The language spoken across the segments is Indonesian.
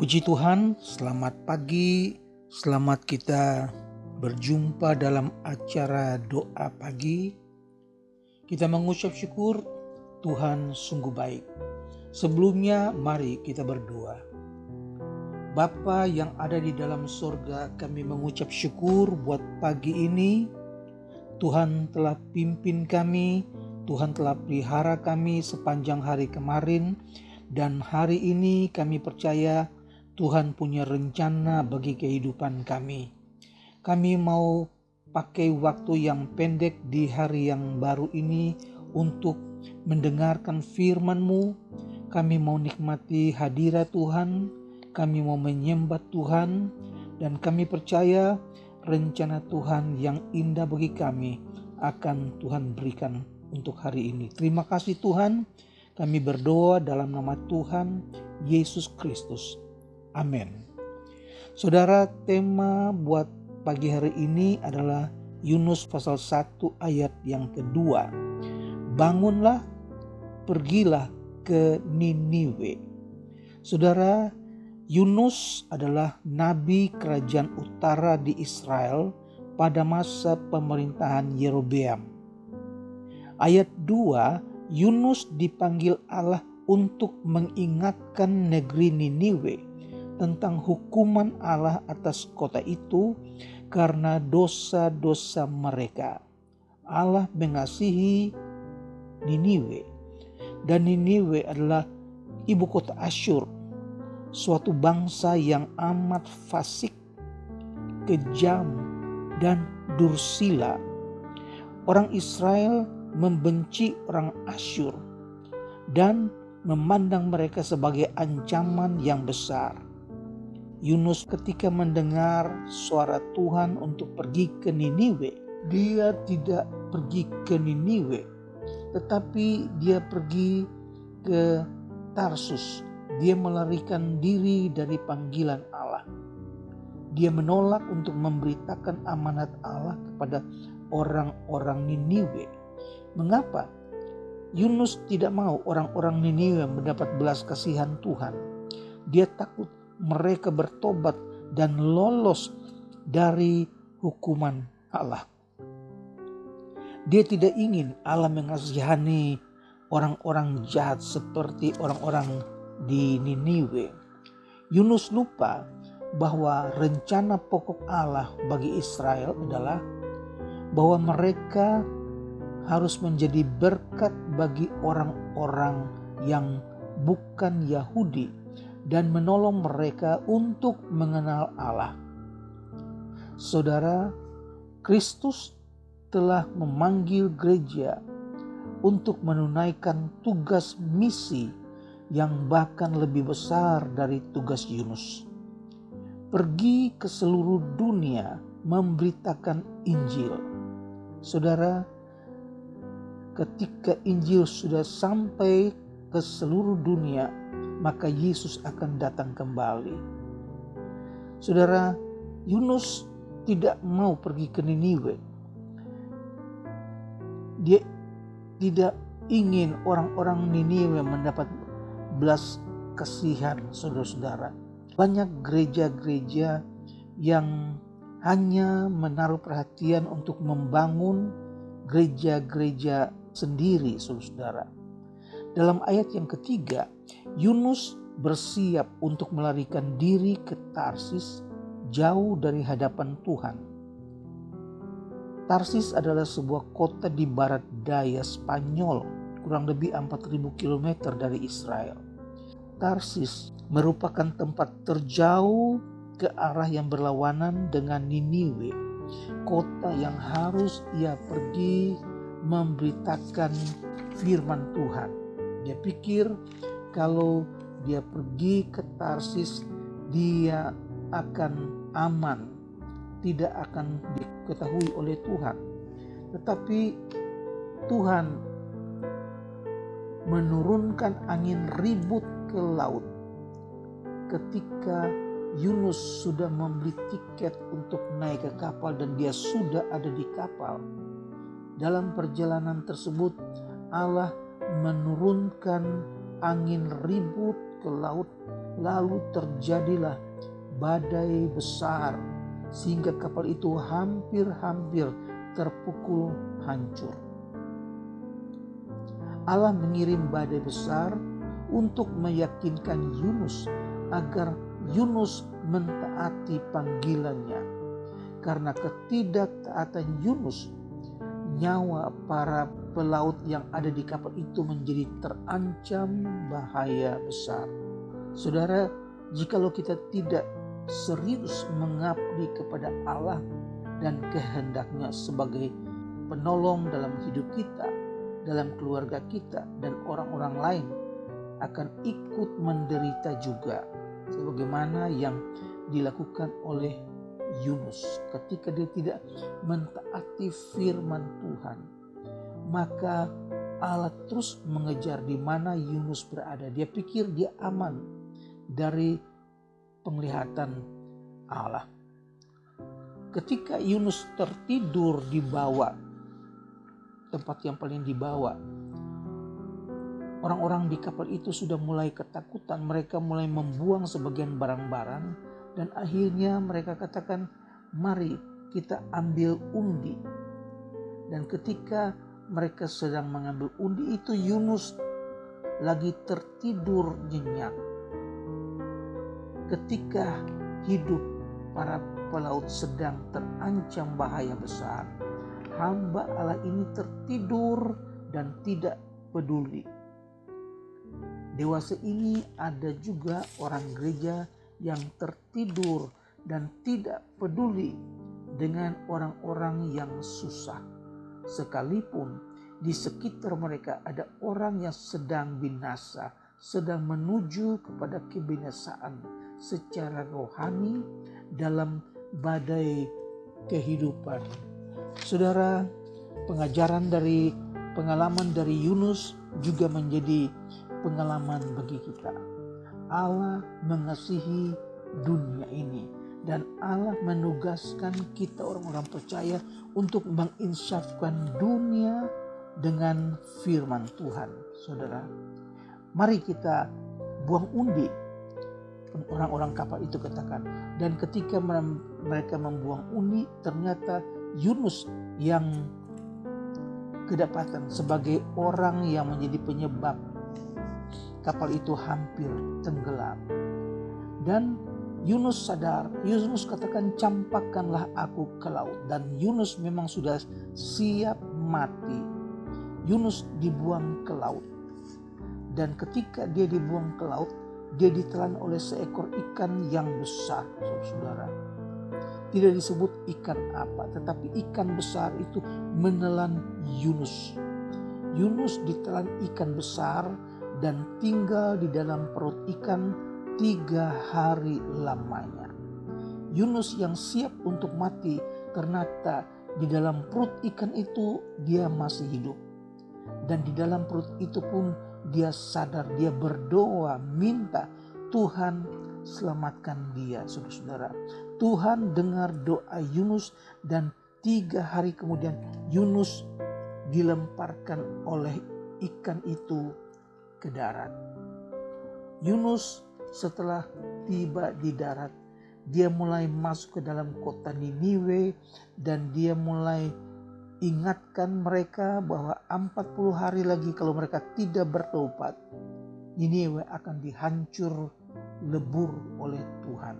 Puji Tuhan, selamat pagi, selamat kita berjumpa dalam acara doa pagi. Kita mengucap syukur, Tuhan sungguh baik. Sebelumnya mari kita berdoa. Bapa yang ada di dalam surga, kami mengucap syukur buat pagi ini. Tuhan telah pimpin kami, Tuhan telah pelihara kami sepanjang hari kemarin, dan hari ini kami percaya Tuhan punya rencana bagi kehidupan kami. Kami mau pakai waktu yang pendek di hari yang baru ini untuk mendengarkan firman-Mu. Kami mau nikmati hadirat Tuhan, kami mau menyembah Tuhan, dan kami percaya rencana Tuhan yang indah bagi kami akan Tuhan berikan untuk hari ini. Terima kasih Tuhan, kami berdoa dalam nama Tuhan Yesus Kristus. Amin. Saudara, tema buat pagi hari ini adalah Yunus pasal 1 ayat yang kedua. Bangunlah, pergilah ke Niniwe. Saudara, Yunus adalah nabi kerajaan utara di Israel pada masa pemerintahan Yerobeam. Ayat 2, Yunus dipanggil Allah untuk mengingatkan negeri Niniwe tentang hukuman Allah atas kota itu karena dosa-dosa mereka. Allah mengasihi Niniwe, dan Niniwe adalah ibu kota Asyur, suatu bangsa yang amat fasik, kejam, dan dursila. Orang Israel membenci orang Asyur dan memandang mereka sebagai ancaman yang besar. Yunus ketika mendengar suara Tuhan untuk pergi ke Niniwe, dia tidak pergi ke Niniwe, tetapi dia pergi ke Tarsus. Dia melarikan diri dari panggilan Allah. Dia menolak untuk memberitakan amanat Allah kepada orang-orang Niniwe. Mengapa? Yunus tidak mau orang-orang Niniwe mendapat belas kasihan Tuhan. Dia takut mereka bertobat dan lolos dari hukuman Allah. Dia tidak ingin Allah mengasihani orang-orang jahat seperti orang-orang di Niniwe. Yunus lupa bahwa rencana pokok Allah bagi Israel adalah bahwa mereka harus menjadi berkat bagi orang-orang yang bukan Yahudi dan menolong mereka untuk mengenal Allah. Saudara, Kristus telah memanggil gereja untuk menunaikan tugas misi yang bahkan lebih besar dari tugas Yunus. Pergi ke seluruh dunia memberitakan Injil. Saudara, ketika Injil sudah sampai ke seluruh dunia, maka Yesus akan datang kembali. Saudara, Yunus tidak mau pergi ke Niniwe. Dia tidak ingin orang-orang Niniwe mendapat belas kasihan, saudara-saudara. Banyak gereja-gereja yang hanya menaruh perhatian untuk membangun gereja-gereja sendiri, saudara-saudara. Dalam ayat yang ketiga, Yunus bersiap untuk melarikan diri ke Tarsis, jauh dari hadapan Tuhan. Tarsis adalah sebuah kota di barat daya Spanyol, kurang lebih 4.000 km dari Israel. Tarsis merupakan tempat terjauh ke arah yang berlawanan dengan Niniwe, kota yang harus ia pergi memberitakan firman Tuhan. Dia pikir kalau dia pergi ke Tarsis, dia akan aman, tidak akan diketahui oleh Tuhan. Tetapi Tuhan menurunkan angin ribut ke laut ketika Yunus sudah membeli tiket untuk naik ke kapal dan dia sudah ada di kapal. Dalam perjalanan tersebut Allah menurunkan angin ribut ke laut, lalu terjadilah badai besar sehingga kapal itu hampir-hampir terpukul hancur. Allah mengirim badai besar untuk meyakinkan Yunus agar Yunus mentaati panggilannya. Karena ketidaktaatan Yunus, nyawa para pelaut yang ada di kapal itu menjadi terancam bahaya besar. Saudara, jikalau kita tidak serius mengabdi kepada Allah dan kehendaknya sebagai penolong dalam hidup kita, dalam keluarga kita, dan orang-orang lain akan ikut menderita juga, sebagaimana yang dilakukan oleh Yunus ketika dia tidak mentaati firman Tuhan. Maka Allah terus mengejar di mana Yunus berada. Dia pikir dia aman dari penglihatan Allah. Ketika Yunus tertidur di bawah, tempat yang paling di bawah, orang-orang di kapal itu sudah mulai ketakutan. Mereka mulai membuang sebagian barang-barang dan akhirnya mereka katakan, mari kita ambil undi. Dan ketika mereka sedang mengambil undi itu, Yunus lagi tertidur nyenyak. Ketika hidup para pelaut sedang terancam bahaya besar, hamba Allah ini tertidur dan tidak peduli. Dewasa ini ada juga orang gereja yang tertidur dan tidak peduli dengan orang-orang yang susah. Sekalipun di sekitar mereka ada orang yang sedang binasa, sedang menuju kepada kebinasaan secara rohani dalam badai kehidupan. Saudara, pengalaman dari Yunus juga menjadi pengalaman bagi kita. Allah mengasihi dunia ini dan Allah menugaskan kita orang-orang percaya untuk menginsafkan dunia dengan firman Tuhan. Saudara, mari kita buang undi. Orang-orang kapal itu katakan, dan ketika mereka membuang undi, ternyata Yunus yang kedapatan sebagai orang yang menjadi penyebab kapal itu hampir tenggelam. Dan Yunus sadar, Yunus katakan, campakkanlah aku ke laut. Dan Yunus memang sudah siap mati. Yunus dibuang ke laut. Dan ketika dia dibuang ke laut, dia ditelan oleh seekor ikan yang besar, saudara. Tidak disebut ikan apa, tetapi ikan besar itu menelan Yunus. Yunus ditelan ikan besar dan tinggal di dalam perut ikan 3 hari lamanya. Yunus yang siap untuk mati, ternyata di dalam perut ikan itu dia masih hidup. Dan di dalam perut itu pun dia sadar, dia berdoa minta Tuhan selamatkan dia, saudara-saudara. Tuhan dengar doa Yunus dan 3 hari kemudian Yunus dilemparkan oleh ikan itu ke darat. Yunus setelah tiba di darat, dia mulai masuk ke dalam kota Niniwe dan dia mulai ingatkan mereka bahwa 40 hari lagi kalau mereka tidak bertobat, Niniwe akan dihancur lebur oleh Tuhan.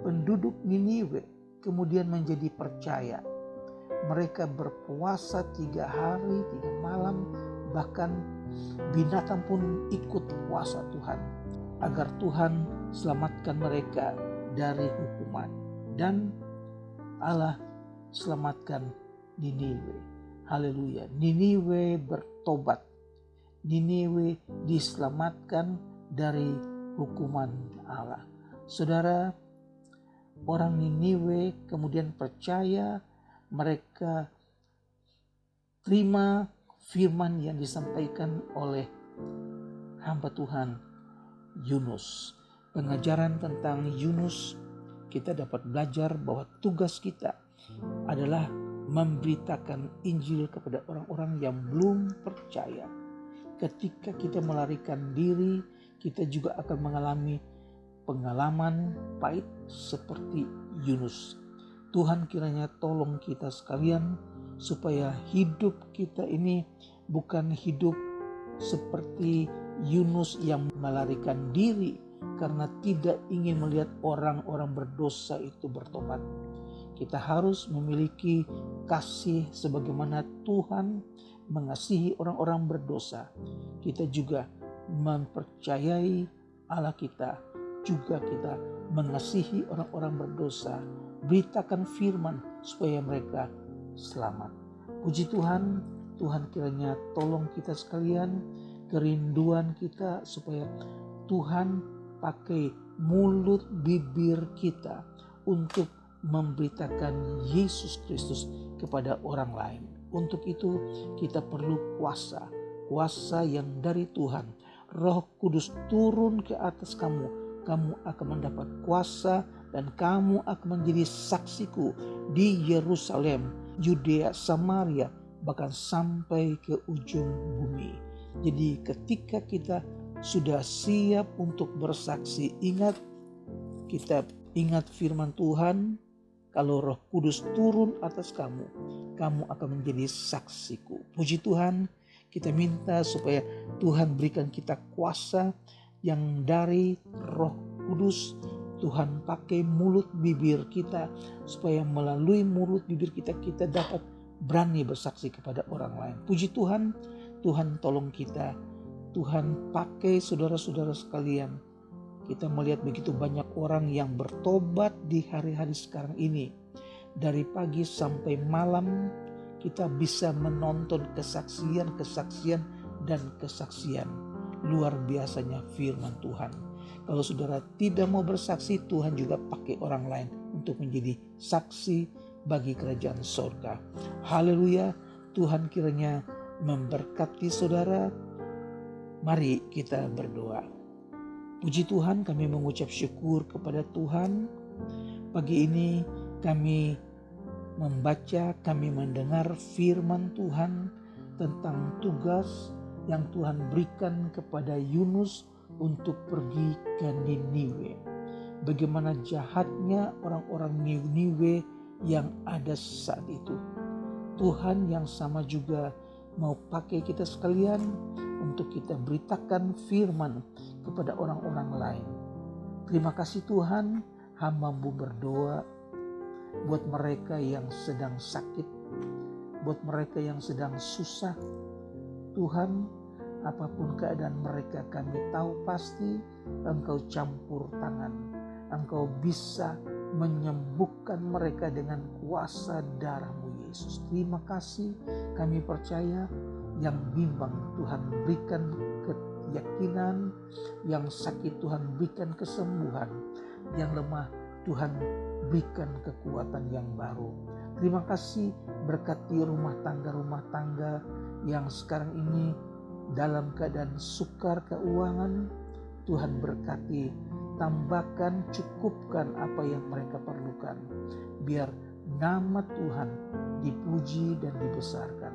Penduduk Niniwe kemudian menjadi percaya. Mereka berpuasa 3 hari 3 malam, bahkan binatang pun ikut puasa Tuhan agar Tuhan selamatkan mereka dari hukuman. Dan Allah selamatkan Niniwe. Haleluya. Niniwe bertobat. Niniwe diselamatkan dari hukuman Allah. Saudara, orang Niniwe kemudian percaya, mereka terima firman yang disampaikan oleh hamba Tuhan Yunus. Pengajaran tentang Yunus, kita dapat belajar bahwa tugas kita adalah memberitakan Injil kepada orang-orang yang belum percaya. Ketika kita melarikan diri, kita juga akan mengalami pengalaman pahit seperti Yunus. Tuhan kiranya tolong kita sekalian supaya hidup kita ini bukan hidup seperti Yunus yang melarikan diri karena tidak ingin melihat orang-orang berdosa itu bertobat. Kita harus memiliki kasih sebagaimana Tuhan mengasihi orang-orang berdosa. Kita juga mempercayai Allah kita, juga kita mengasihi orang-orang berdosa. Beritakan firman supaya mereka selamat. Puji Tuhan, Tuhan kiranya tolong kita sekalian, kerinduan kita supaya Tuhan pakai mulut bibir kita untuk memberitakan Yesus Kristus kepada orang lain. Untuk itu kita perlu kuasa yang dari Tuhan. Roh Kudus turun ke atas kamu, kamu akan mendapat kuasa dan kamu akan menjadi saksiku di Yerusalem, Yudea, Samaria, bahkan sampai ke ujung bumi. Jadi ketika kita sudah siap untuk bersaksi, kita ingat firman Tuhan, kalau Roh Kudus turun atas kamu, kamu akan menjadi saksiku. Puji Tuhan, kita minta supaya Tuhan berikan kita kuasa yang dari Roh Kudus. Tuhan pakai mulut bibir kita supaya melalui mulut bibir kita dapat berani bersaksi kepada orang lain. Puji Tuhan, Tuhan tolong kita. Tuhan pakai saudara-saudara sekalian. Kita melihat begitu banyak orang yang bertobat di hari-hari sekarang ini. Dari pagi sampai malam kita bisa menonton kesaksian dan kesaksian. Luar biasanya firman Tuhan. Kalau saudara tidak mau bersaksi, Tuhan juga pakai orang lain untuk menjadi saksi bagi kerajaan surga. Haleluya, Tuhan kiranya memberkati saudara. Mari kita berdoa. Puji Tuhan, kami mengucap syukur kepada Tuhan. Pagi ini kami membaca, kami mendengar firman Tuhan tentang tugas yang Tuhan berikan kepada Yunus untuk pergi ke Niniwe. Bagaimana jahatnya orang-orang Niniwe yang ada saat itu. Tuhan yang sama juga mau pakai kita sekalian untuk kita beritakan firman kepada orang-orang lain. Terima kasih Tuhan, hamba-Mu berdoa buat mereka yang sedang sakit, buat mereka yang sedang susah. Tuhan, apapun keadaan mereka, kami tahu pasti Engkau campur tangan. Engkau bisa menyembuhkan mereka dengan kuasa darah-Mu Yesus. Terima kasih, kami percaya yang bimbang Tuhan berikan keyakinan, yang sakit Tuhan berikan kesembuhan, yang lemah Tuhan berikan kekuatan yang baru. Terima kasih, berkati rumah tangga yang sekarang ini dalam keadaan sukar keuangan. Tuhan berkati, tambahkan, cukupkan apa yang mereka perlukan. Biar nama Tuhan dipuji dan dibesarkan.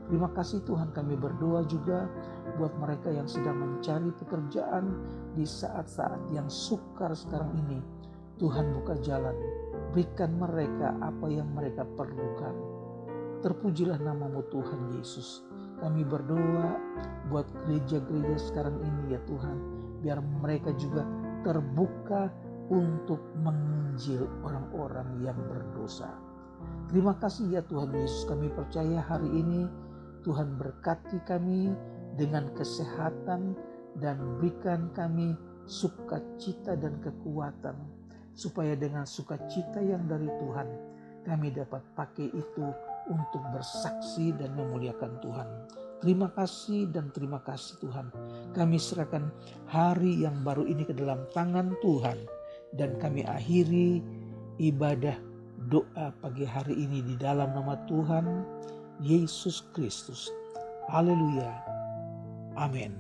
Terima kasih Tuhan, kami berdoa juga buat mereka yang sedang mencari pekerjaan di saat-saat yang sukar sekarang ini. Tuhan buka jalan, berikan mereka apa yang mereka perlukan. Terpujilah nama-Mu Tuhan Yesus. Kami berdoa buat gereja-gereja sekarang ini ya Tuhan, biar mereka juga terbuka untuk menginjil orang-orang yang berdosa. Terima kasih ya Tuhan Yesus, kami percaya hari ini Tuhan berkati kami dengan kesehatan dan berikan kami sukacita dan kekuatan, supaya dengan sukacita yang dari Tuhan kami dapat pakai itu untuk bersaksi dan memuliakan Tuhan. Terima kasih dan terima kasih Tuhan. Kami serahkan hari yang baru ini ke dalam tangan Tuhan, dan kami akhiri ibadah doa pagi hari ini di dalam nama Tuhan Yesus Kristus. Haleluya. Amin.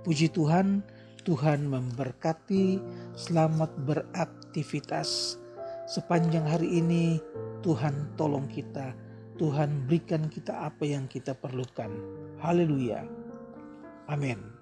Puji Tuhan, Tuhan memberkati. Selamat beraktivitas. Sepanjang hari ini Tuhan tolong kita. Tuhan berikan kita apa yang kita perlukan. Haleluya. Amin.